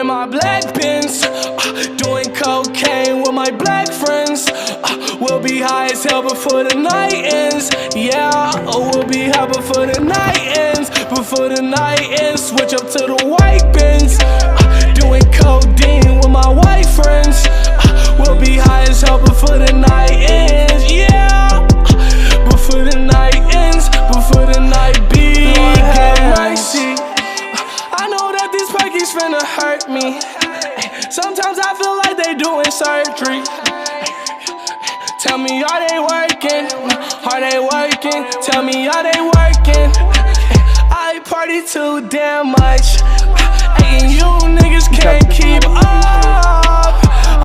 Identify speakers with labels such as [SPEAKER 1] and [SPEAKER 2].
[SPEAKER 1] in my black Benz, doing cocaine with my black friends. We'll be high as hell before the night ends. Yeah, we'll be high before the night ends. Before the night ends, switch up to the white Benz, doing codeine with my white friends. We'll be high as hell before the night ends. Yeah, before the night ends, before the night begins. Lord have mercy. I know that these perkies finna hurt me. Sometimes I feel like they doing surgery. Tell me, are they working? Are they working? Tell me, are they working? I party too damn much, and you niggas can't keep up.